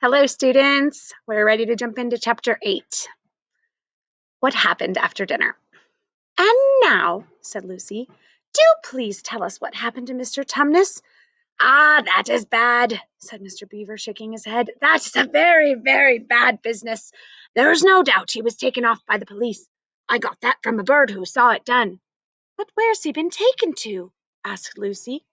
Hello, students. We're ready to jump into Chapter 8. What happened after dinner? And now, said Lucy, do please tell us what happened to Mr. Tumnus. Ah, that is bad, said Mr. Beaver, shaking his head. That's a very, very bad business. There's no doubt he was taken off by the police. I got that from a bird who saw it done. But where's he been taken to? Asked Lucy.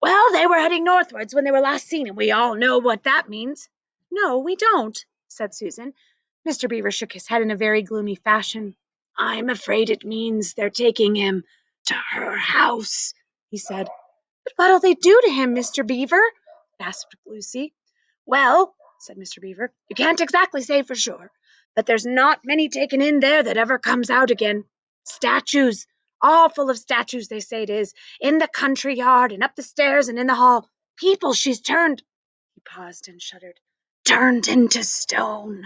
Well, they were heading northwards when they were last seen, and we all know what that means. No, we don't, said Susan. Mr. Beaver shook his head in a very gloomy fashion. I'm afraid it means they're taking him to her house, he said. But what'll they do to him, Mr. Beaver? Gasped Lucy. Well, said Mr. Beaver, you can't exactly say for sure, but there's not many taken in there that ever comes out again. Statues, all full of statues, they say it is, in the country yard and up the stairs and in the hall. People she's turned, he paused and shuddered, turned into stone.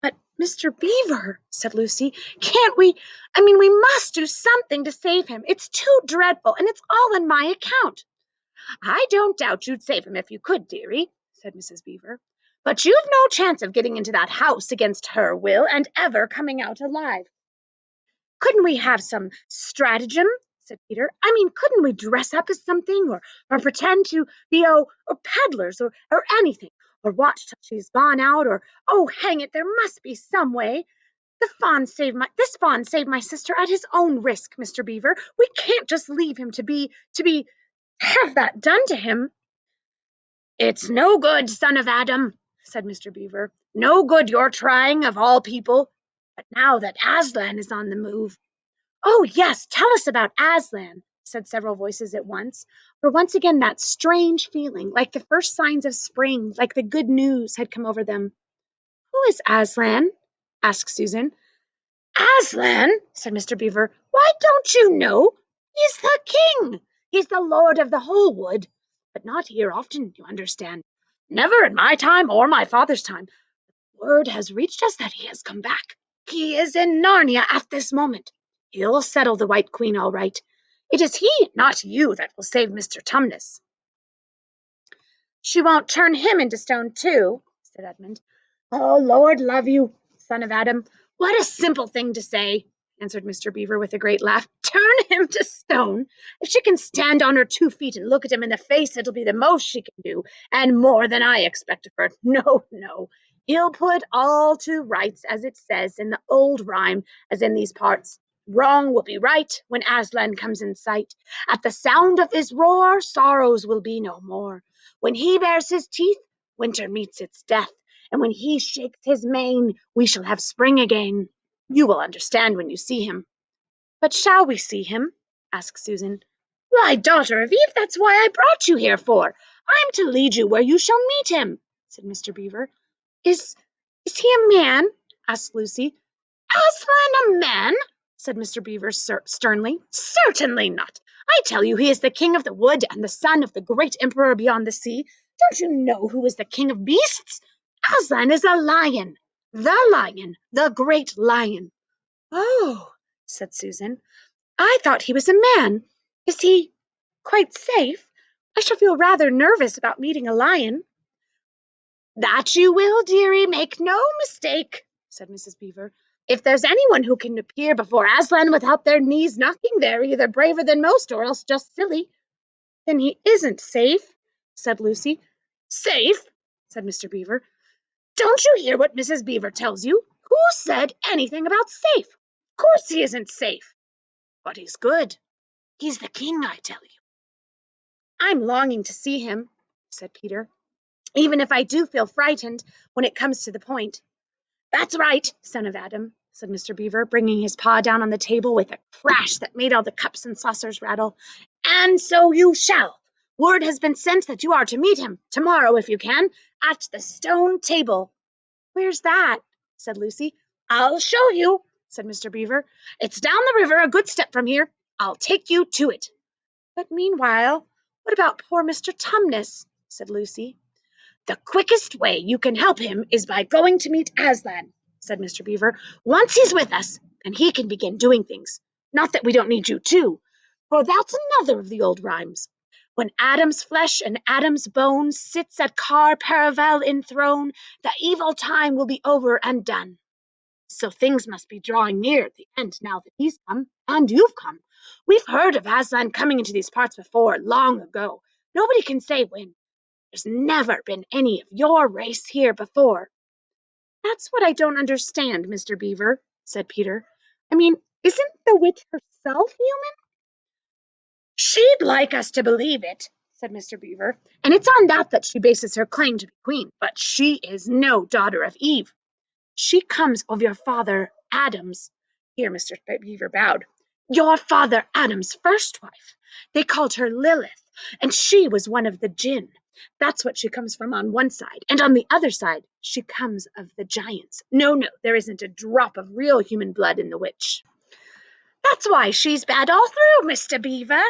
But, Mr. Beaver, said Lucy, can't we, we must do something to save him. It's too dreadful, and it's all on my account. I don't doubt you'd save him if you could, dearie, said Mrs. Beaver. But you've no chance of getting into that house against her will and ever coming out alive. Couldn't we have some stratagem? Said Peter. Couldn't we dress up as something or pretend to be, peddlers or anything? Or watch till she's gone out, or, hang it, there must be some way. This fawn saved my sister at his own risk, Mr. Beaver. We can't just leave him have that done to him. It's no good, son of Adam, said Mr. Beaver. No good your trying, of all people. But now that Aslan is on the move. Oh, yes, tell us about Aslan, said several voices at once, for once again that strange feeling, like the first signs of spring, like the good news, had come over them. Who is Aslan? Asked Susan. Aslan, said Mr. Beaver, why, don't you know? He's the king. He's the lord of the whole wood. But not here often, you understand. Never in my time or my father's time. Word has reached us that he has come back. He is in Narnia at this moment. He'll settle the White Queen all right. It is he, not you, that will save Mr. Tumnus. She won't turn him into stone too, said Edmund. Oh, Lord love you, son of Adam. What a simple thing to say, answered Mr. Beaver with a great laugh. Turn him to stone? If she can stand on her 2 feet and look at him in the face, it'll be the most she can do, and more than I expect of her. No, no. He'll put all to rights, as it says in the old rhyme, as in these parts. Wrong will be right when Aslan comes in sight. At the sound of his roar, sorrows will be no more. When he bares his teeth, winter meets its death, and when he shakes his mane, we shall have spring again. You will understand when you see him. But shall we see him? asked Susan. Why, daughter of Eve, that's why I brought you here for. I'm to lead you where you shall meet him, said Mr. Beaver. Is he a man? asked Lucy. Aslan a man? said Mr. Beaver sternly. Certainly not. I tell you he is the king of the wood and the son of the great emperor beyond the sea. Don't you know who is the king of beasts? Aslan is a lion, the great lion. Oh, said Susan. I thought he was a man. Is he quite safe? I shall feel rather nervous about meeting a lion. That you will, dearie, make no mistake, said Mrs. Beaver. If there's anyone who can appear before Aslan without their knees knocking, they're either braver than most or else just silly. Then he isn't safe, said Lucy. Safe, said Mr. Beaver. Don't you hear what Mrs. Beaver tells you? Who said anything about safe? Of course he isn't safe. But he's good. He's the king, I tell you. I'm longing to see him, said Peter, even if I do feel frightened when it comes to the point. That's right, son of Adam, said Mr. Beaver, bringing his paw down on the table with a crash that made all the cups and saucers rattle. And so you shall. Word has been sent that you are to meet him, tomorrow if you can, at the stone table. Where's that? said Lucy. I'll show you, said Mr. Beaver. It's down the river a good step from here. I'll take you to it. But meanwhile, what about poor Mr. Tumnus? said Lucy. The quickest way you can help him is by going to meet Aslan, said Mr. Beaver. Once he's with us, and he can begin doing things. Not that we don't need you too, for that's another of the old rhymes. When Adam's flesh and Adam's bone sits at Car Paravel enthroned, the evil time will be over and done. So things must be drawing near the end now that he's come, and you've come. We've heard of Aslan coming into these parts before, long ago. Nobody can say when. There's never been any of your race here before. That's what I don't understand, Mr. Beaver, said Peter. I mean, isn't the witch herself human? She'd like us to believe it, said Mr. Beaver, and it's on that she bases her claim to be queen, but she is no daughter of Eve. She comes of your father Adam's. Here Mr. Beaver bowed. Your father Adam's first wife. They called her Lilith, and she was one of the Jinn. That's what she comes from on one side, and on the other side, she comes of the giants. No, there isn't a drop of real human blood in the witch. That's why she's bad all through, Mr. Beaver,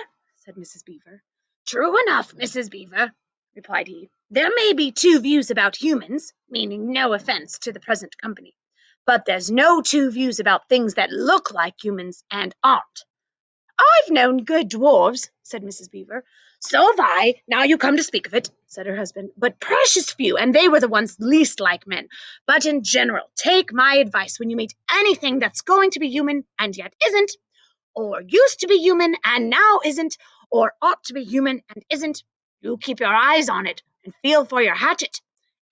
said Mrs. Beaver. True enough, Mrs. Beaver, replied he. There may be two views about humans, meaning no offense to the present company, but there's no two views about things that look like humans and aren't. I've known good dwarves, said Mrs. Beaver. So have I, now you come to speak of it, said her husband, but precious few, and they were the ones least like men. But in general, take my advice when you meet anything that's going to be human and yet isn't, or used to be human and now isn't, or ought to be human and isn't, you keep your eyes on it and feel for your hatchet.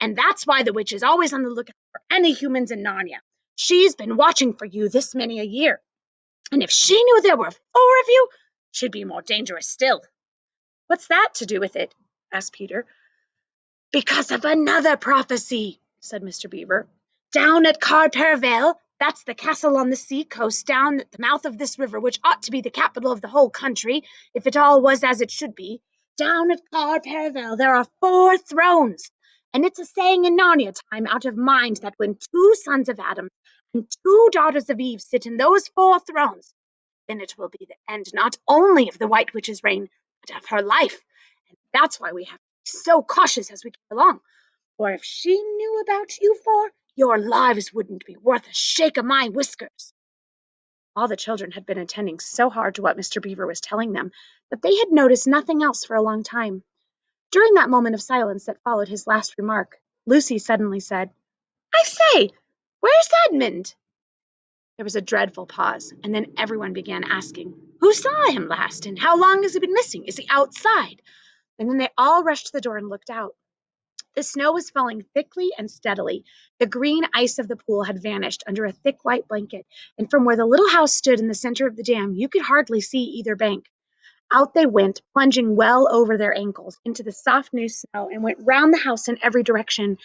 And that's why the witch is always on the lookout for any humans in Narnia. She's been watching for you this many a year. And if she knew there were 4 of you, she'd be more dangerous still. What's that to do with it? Asked Peter. Because of another prophecy, said Mr. Beaver. Down at Car Paravel, that's the castle on the sea coast down at the mouth of this river, which ought to be the capital of the whole country, if it all was as it should be. Down at Car Paravel there are 4 thrones, and it's a saying in Narnia time out of mind that when 2 sons of Adam and 2 daughters of Eve sit in those 4 thrones, then it will be the end not only of the White Witch's reign, but of her life. And that's why we have to be so cautious as we go along. For if she knew about you 4, your lives wouldn't be worth a shake of my whiskers. All the children had been attending so hard to what Mr. Beaver was telling them that they had noticed nothing else for a long time. During that moment of silence that followed his last remark, Lucy suddenly said, I say, where's Edmund? There was a dreadful pause, and then everyone began asking, Who saw him last, and how long has he been missing? Is he outside? And then they all rushed to the door and looked out. The snow was falling thickly and steadily. The green ice of the pool had vanished under a thick white blanket, and from where the little house stood in the center of the dam, you could hardly see either bank. Out they went, plunging well over their ankles into the soft new snow, and went round the house in every direction.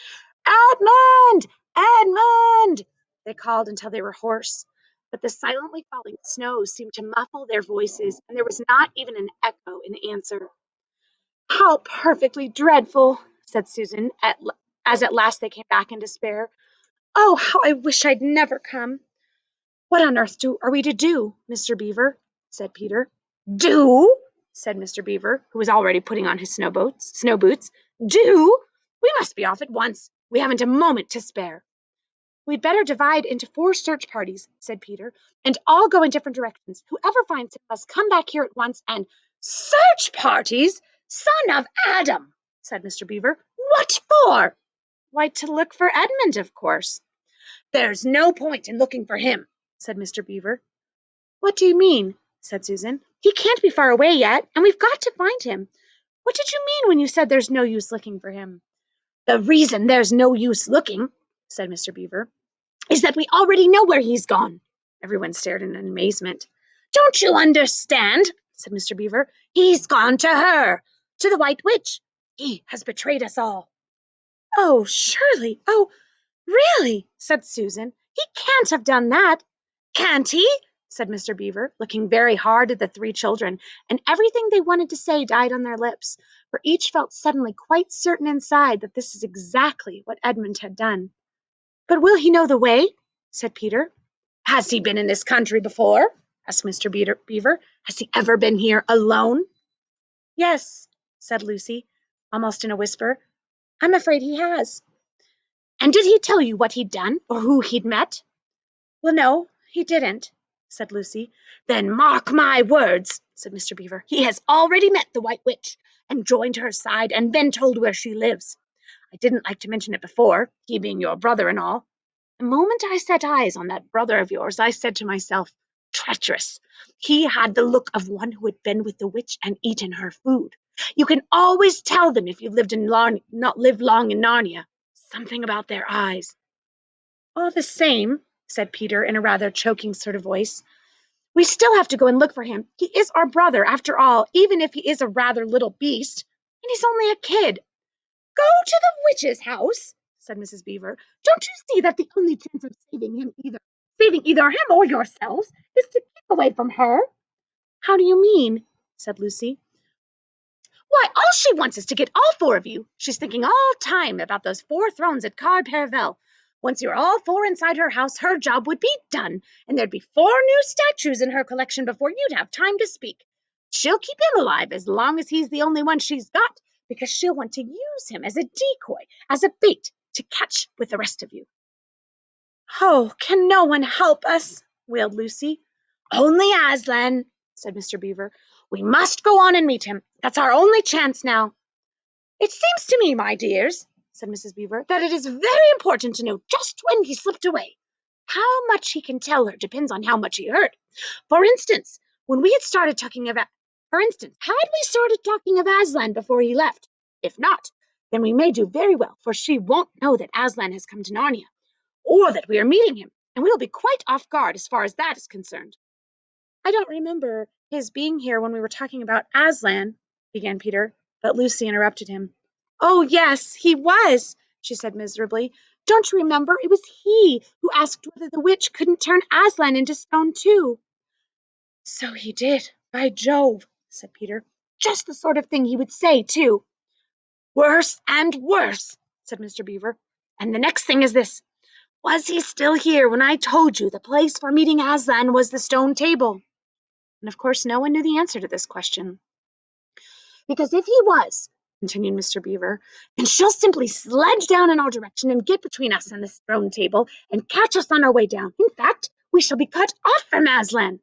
Edmund! Edmund! They called until they were hoarse. But the silently falling snow seemed to muffle their voices, and there was not even an echo in answer. How perfectly dreadful, said Susan, as at last they came back in despair. Oh, how I wish I'd never come. What on earth are we to do, Mr. Beaver? Said Peter. Do? Said Mr. Beaver, who was already putting on his snow boots. Do? We must be off at once. We haven't a moment to spare. We'd better divide into 4 search parties, said Peter, and all go in different directions. Whoever finds him must come back here at once and— Search parties? Son of Adam, said Mr. Beaver. What for? Why, to look for Edmund, of course. There's no point in looking for him, said Mr. Beaver. What do you mean? Said Susan. He can't be far away yet, and we've got to find him. What did you mean when you said there's no use looking for him? The reason there's no use looking, said Mr. Beaver, is that we already know where he's gone. Everyone stared in amazement. Don't you understand? Said Mr. Beaver. He's gone to her, to the White Witch. He has betrayed us all. Oh, surely. Oh, really, said Susan. He can't have done that. Can't he? Said Mr. Beaver, looking very hard at the 3 children, and everything they wanted to say died on their lips, for each felt suddenly quite certain inside that this is exactly what Edmund had done. But will he know the way? Said Peter. Has he been in this country before? Asked Mr. Beaver. Has he ever been here alone? Yes, said Lucy, almost in a whisper. I'm afraid he has. And did he tell you what he'd done, or who he'd met? Well, no, he didn't, said Lucy. Then mark my words, said Mr. Beaver. He has already met the White Witch, and joined her side and then told where she lives. I didn't like to mention it before, he being your brother and all. The moment I set eyes on that brother of yours, I said to myself, treacherous. He had the look of one who had been with the witch and eaten her food. You can always tell them if you've not lived long in Narnia. Something about their eyes. All the same, said Peter in a rather choking sort of voice, we still have to go and look for him. He is our brother, after all, even if he is a rather little beast. And he's only a kid. Go to the witch's house, said Mrs. Beaver. Don't you see that the only chance of saving either him or yourselves, is to keep away from her? How do you mean? Said Lucy. Why, all she wants is to get all four of you. She's thinking all time about those 4 thrones at Card Paravel. Once you're all 4 inside her house, her job would be done, and there'd be 4 new statues in her collection before you'd have time to speak. She'll keep him alive as long as he's the only one she's got, because she'll want to use him as a decoy, as a bait, to catch with the rest of you. Oh, can no one help us? Wailed Lucy. Only Aslan, said Mr. Beaver. We must go on and meet him. That's our only chance now. It seems to me, my dears, said Mrs. Beaver, that it is very important to know just when he slipped away. How much he can tell her depends on how much he heard. For instance, had we started talking of Aslan before he left? If not, then we may do very well, for she won't know that Aslan has come to Narnia, or that we are meeting him, and we will be quite off guard as far as that is concerned. I don't remember his being here when we were talking about Aslan, began Peter, but Lucy interrupted him. Oh, yes, he was, she said miserably. Don't you remember? It was he who asked whether the witch couldn't turn Aslan into stone too. So he did, by Jove, said Peter. Just the sort of thing he would say, too. Worse and worse, said Mr. Beaver. And the next thing is this. Was he still here when I told you the place for meeting Aslan was the stone table? And of course no one knew the answer to this question. Because if he was, continued Mr. Beaver, then she'll simply sledge down in our direction and get between us and the stone table and catch us on our way down. In fact, we shall be cut off from Aslan.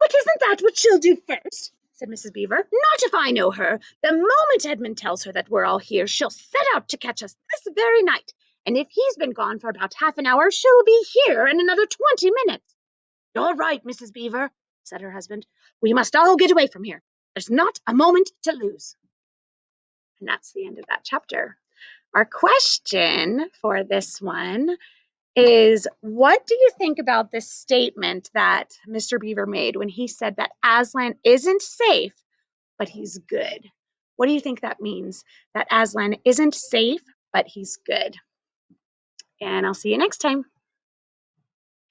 But isn't that what she'll do first? Said Mrs. Beaver. Not if I know her. The moment Edmund tells her that we're all here, she'll set out to catch us this very night. And if he's been gone for about half an hour, she'll be here in another 20 minutes. You're right, Mrs. Beaver, said her husband. We must all get away from here. There's not a moment to lose. And that's the end of that chapter. Our question for this one is, what do you think about this statement that Mr. Beaver made when he said that Aslan isn't safe, but he's good? What do you think that means? That Aslan isn't safe, but he's good. And I'll see you next time.